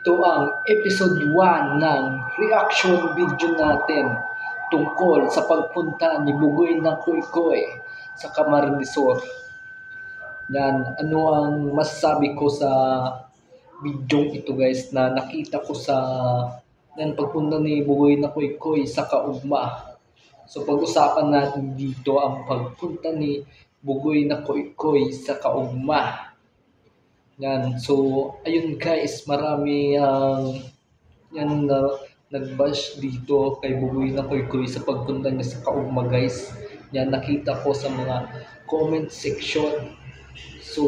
Ito ang episode 1 ng reaction video natin tungkol sa pagpunta ni Bugoy ng Koykoy sa Camarines Sur. Yan, ano ang masasabi ko sa video ito guys na nakita ko sa pagpunta ni Bugoy ng Koykoy sa Kaugma. So pag-usapan natin dito ang pagpunta ni Bugoy na Koykoy sa Kaugma. Yan. So, ayun guys, marami ang nag-bash dito kay Bugoy na Koykoy sa pagpunta niya sa Kaugma guys. Yan, nakita ko sa mga comment section. So,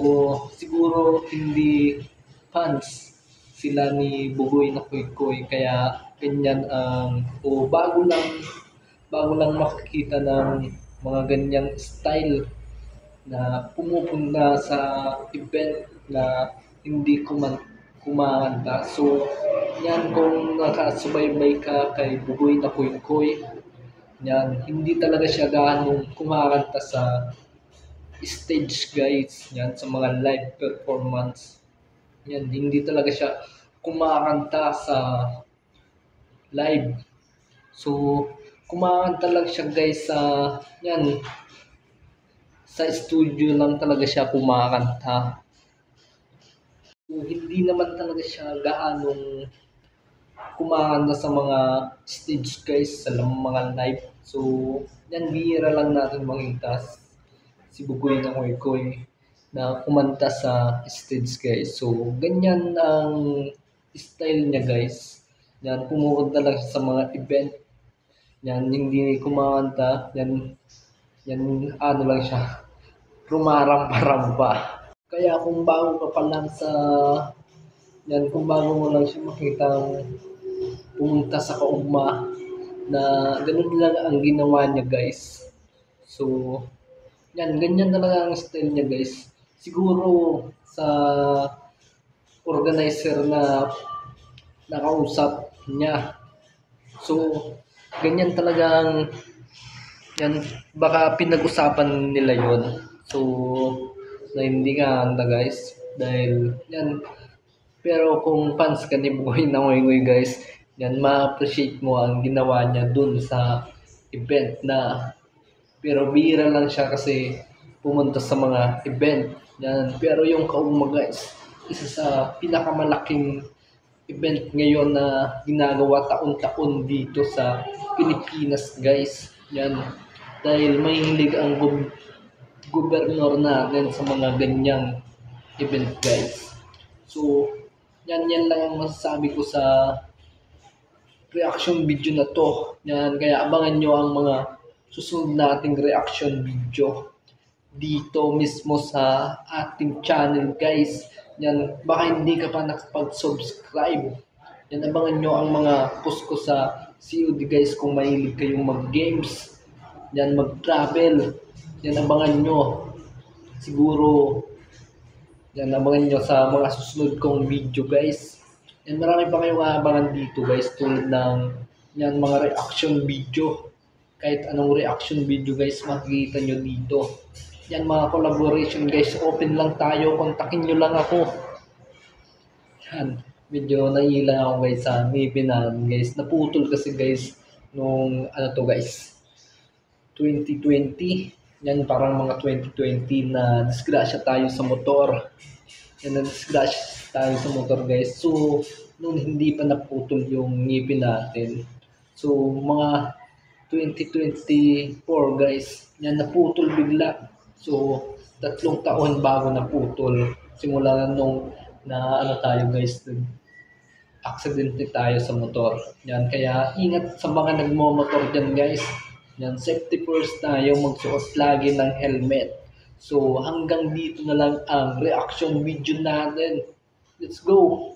siguro hindi fans sila ni Bugoy na Koykoy kaya ganyan ang bago lang makikita ng mga ganyang style na pumupunta sa event na hindi kumanta. So, yan kung nakasubaybay ka kay Bugoy na Koykoy, yan, hindi talaga siya ganong kumakanta sa stage guys, yan, sa mga live performance. Yan, hindi talaga siya kumakanta sa live. So, kumakanta lang siya guys sa, yan, sa studio lang talaga siya kumakanta. So, hindi naman talaga siya gaanong kumakanta sa mga stage guys, sa mga live. So, yan, bihira lang natin makita si Bugoy na Koykoy na kumanta sa stage guys. So, ganyan ang style niya guys. Yan, pumupunta lang siya sa mga event. Yan, hindi kumakanta. Yan, ano lang siya, rumarampa-rampa. Kaya kung bago ka pa lang kung bago mo lang siya makita pumunta sa Kaugma na ganun lang ang ginawa niya guys. So, yan, ganyan talaga ang style niya guys. Siguro sa organizer na nakausap niya. So, ganyan talagang yan, baka pinag-usapan nila yon. So, na hindi nga anda guys. Dahil, yan. Pero kung fans ka ni Bugoy na Koykoy guys, yan, ma-appreciate mo ang ginawa niya dun sa event na. Pero bihira lang siya kasi pumunta sa mga event. Yan. Pero yung Kaugma guys, isa sa pinakamalaking event ngayon na ginagawa taon-taon dito sa Pilipinas guys. Yan. Dahil mahilig ang gobernador natin sa mga ganyang event guys. So, yan lang ang masasabi ko sa reaction video na to. Yan, kaya abangan nyo ang mga susunod nating reaction video dito mismo sa ating channel guys. Yan, baka hindi ka pa nakapag-subscribe. Yan, abangan nyo ang mga post ko sa COD guys kung mahilig kayong mag-games. Yan, mag-travel. Yan, abangan nyo. Siguro, yan, abangan nyo sa mga susunod kong video guys. Yan, marami pa kayong abangan dito guys tulad ng yan, mga reaction video. Kahit anong reaction video guys, makikita nyo dito. Yan, mga collaboration guys, open lang tayo. Kontakin nyo lang ako. Yan, medyo naiilang ako guys sa ngipin namin guys. Naputol kasi guys nung guys, 2020. Yan, parang mga 2020 na disgrasya tayo sa motor. Yan, na-disgrasya tayo sa motor guys. So, nung hindi pa naputol yung ngipin natin. So, mga 2024 guys, yan, naputol bigla. So, 3 taon bago naputol. Simula nung tayo guys, aksidente tayo sa motor. Yan, kaya ingat sa mga nagmo-motor dyan guys. Yan, safety first tayo, magsuot lagi ng helmet. So, hanggang dito na lang ang reaction video natin. Let's go!